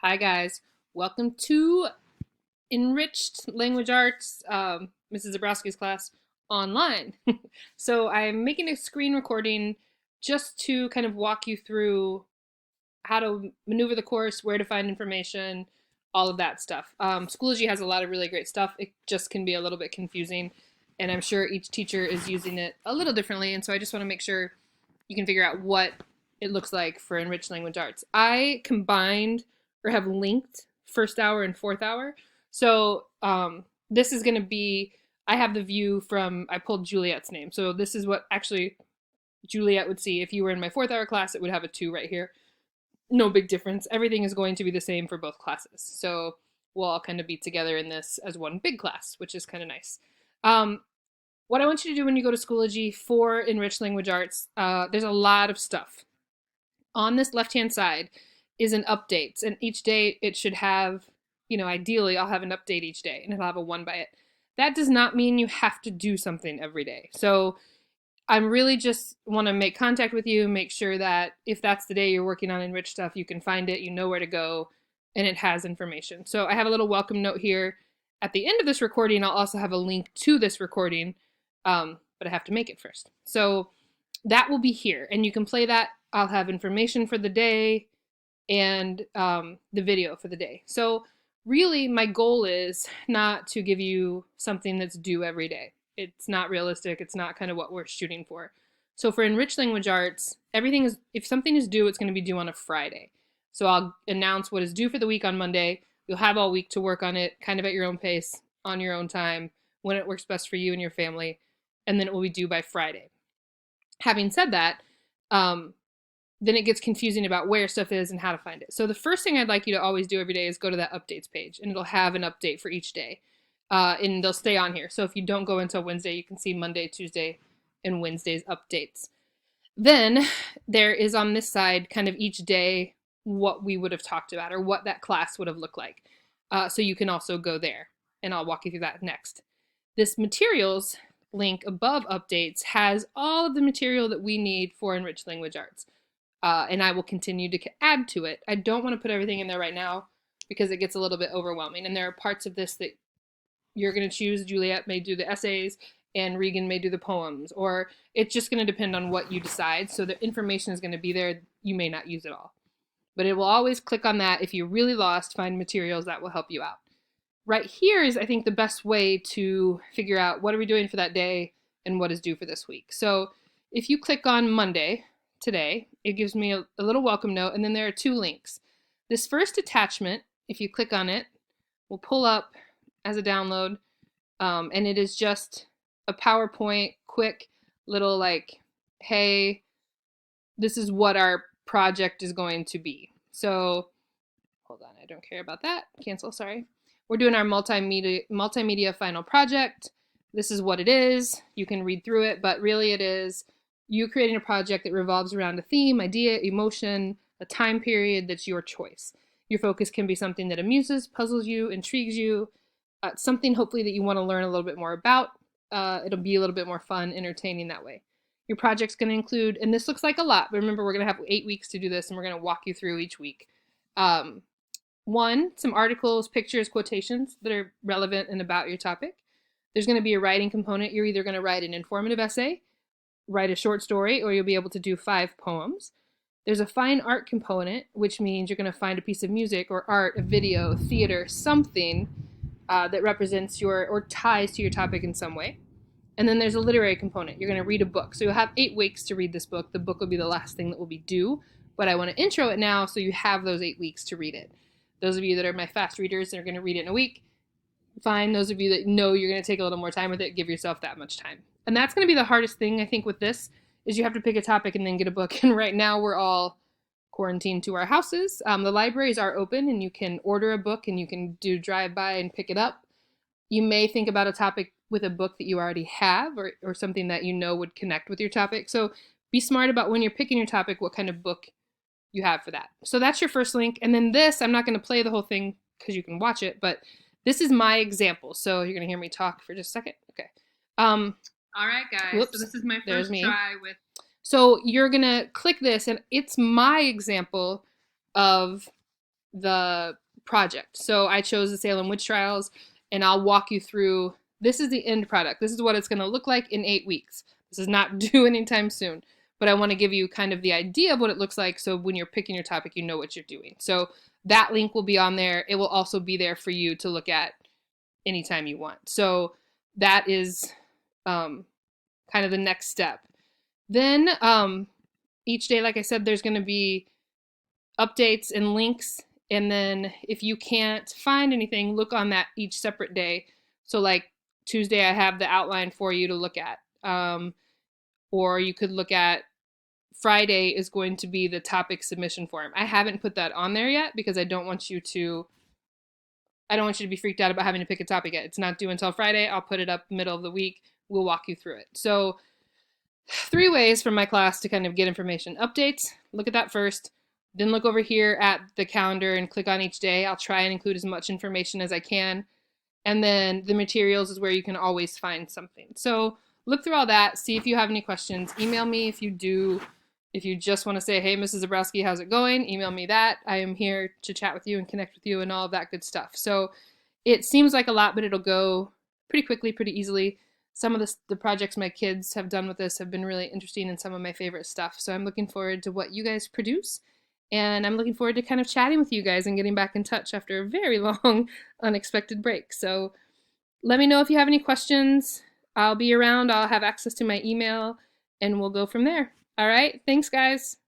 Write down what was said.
Hi guys, welcome to Enriched Language Arts, Mrs. Zabrowski's class online. So I'm making a screen recording just to kind of walk you through how to maneuver the course, where to find information, all of that stuff. Schoology has a lot of really great stuff. It just can be a little bit confusing, and I'm sure each teacher is using it a little differently, and so I just want to make sure you can figure out what it looks like for Enriched Language Arts. I combined or have linked first hour and fourth hour. So this is going to be, I have the view from, I pulled Juliet's name. So this is what actually Juliet would see. If you were in my fourth hour class, it would have a 2 right here. No big difference. Everything is going to be the same for both classes. So we'll all kind of be together in this as one big class, which is kind of nice. What I want you to do when you go to Schoology for Enriched Language Arts, there's a lot of stuff. On this left-hand side is an updates, and each day it should have, ideally I'll have an update each day, and it'll have a 1 by it. That does not mean you have to do something every day. So I'm really just want to make contact with you, make sure that if that's the day you're working on enriched stuff, you can find it, you know where to go, and it has information. So I have a little welcome note here. At the end of this recording, I'll also have a link to this recording, but I have to make it first. So that will be here, and you can play that. I'll have information for the day and the video for the day. So really, my goal is not to give you something that's due every day. It's not realistic. It's not kind of what we're shooting for. So for Enriched Language Arts, everything is, if something is due, it's going to be due on a Friday. So I'll announce what is due for the week on Monday. You'll have all week to work on it, kind of at your own pace, on your own time, when it works best for you and your family, and then it will be due by Friday. Having said that, then it gets confusing about where stuff is and how to find it. So the first thing I'd like you to always do every day is go to that updates page, and it'll have an update for each day. And they'll stay on here. So if you don't go until Wednesday, you can see Monday, Tuesday, and Wednesday's updates. Then there is on this side kind of each day what we would have talked about or what that class would have looked like. So you can also go there, and I'll walk you through that next. This materials link above updates has all of the material that we need for Enriched Language Arts. And I will continue to add to it. I don't want to put everything in there right now because it gets a little bit overwhelming. And there are parts of this that you're going to choose. Juliet may do the essays and Regan may do the poems, or it's just going to depend on what you decide. So the information is going to be there. You may not use it all. But it will always click on that. If you're really lost, find materials that will help you out. Right here is, I think, the best way to figure out what are we doing for that day and what is due for this week. So if you click on Monday, today, it gives me a little welcome note, and then there are 2 links. This first attachment, if you click on it, will pull up as a download, and it is just a PowerPoint, quick little like, hey, this is what our project is going to be. So, hold on, I don't care about that. Cancel, sorry. We're doing our multimedia final project. This is what it is. You can read through it, but really it is you creating a project that revolves around a theme, idea, emotion, a time period that's your choice. Your focus can be something that amuses, puzzles you, intrigues you, something hopefully that you want to learn a little bit more about. It'll be a little bit more fun, entertaining that way. Your project's going to include, and this looks like a lot, but remember we're going to have 8 weeks to do this, and we're going to walk you through each week. 1, some articles, pictures, quotations that are relevant and about your topic. There's going to be a writing component. You're either going to write an informative essay, write a short story, or you'll be able to do 5 poems. There's a fine art component, which means you're going to find a piece of music or art, a video, theater, something that represents your or ties to your topic in some way. And then there's a literary component. You're going to read a book. So you'll have 8 weeks to read this book. The book will be the last thing that will be due, but I want to intro it now so you have those 8 weeks to read it. Those of you that are my fast readers that are going to read it in a week, fine. Those of you that know you're going to take a little more time with it, give yourself that much time. And that's going to be the hardest thing, I think, with this, is you have to pick a topic and then get a book. And right now we're all quarantined to our houses. The libraries are open, and you can order a book, and you can do drive-by and pick it up. You may think about a topic with a book that you already have, or something that you know would connect with your topic. So be smart about when you're picking your topic, what kind of book you have for that. So that's your first link. And then this, I'm not going to play the whole thing because you can watch it, but this is my example. So you're going to hear me talk for just a second. Okay. All right, guys. Whoops, so this is my there's first me. try with. So you're going to click this, and it's my example of the project. So I chose the Salem Witch Trials, and I'll walk you through, this is the end product. This is what it's going to look like in 8 weeks. This is not due anytime soon, but I want to give you kind of the idea of what it looks like, so when you're picking your topic, you know what you're doing. So that link will be on there. It will also be there for you to look at anytime you want. So that is kind of the next step. Then each day, like I said, there's going to be updates and links. And then if you can't find anything, look on that each separate day. So like Tuesday, I have the outline for you to look at. Or you could look at Friday is going to be the topic submission form. I haven't put that on there yet because I don't want you to be freaked out about having to pick a topic yet. It's not due until Friday. I'll put it up middle of the week. We'll walk you through it. So 3 ways from my class to kind of get information. Updates, look at that first. Then look over here at the calendar and click on each day. I'll try and include as much information as I can. And then the materials is where you can always find something. So look through all that, see if you have any questions. Email me if you do. If you just want to say, hey, Mrs. Zabrowski, how's it going? Email me that. I am here to chat with you and connect with you and all of that good stuff. So it seems like a lot, but it'll go pretty quickly, pretty easily. Some of the projects my kids have done with this have been really interesting and some of my favorite stuff. So I'm looking forward to what you guys produce. And I'm looking forward to kind of chatting with you guys and getting back in touch after a very long, unexpected break. So let me know if you have any questions. I'll be around. I'll have access to my email, and we'll go from there. All right. Thanks, guys.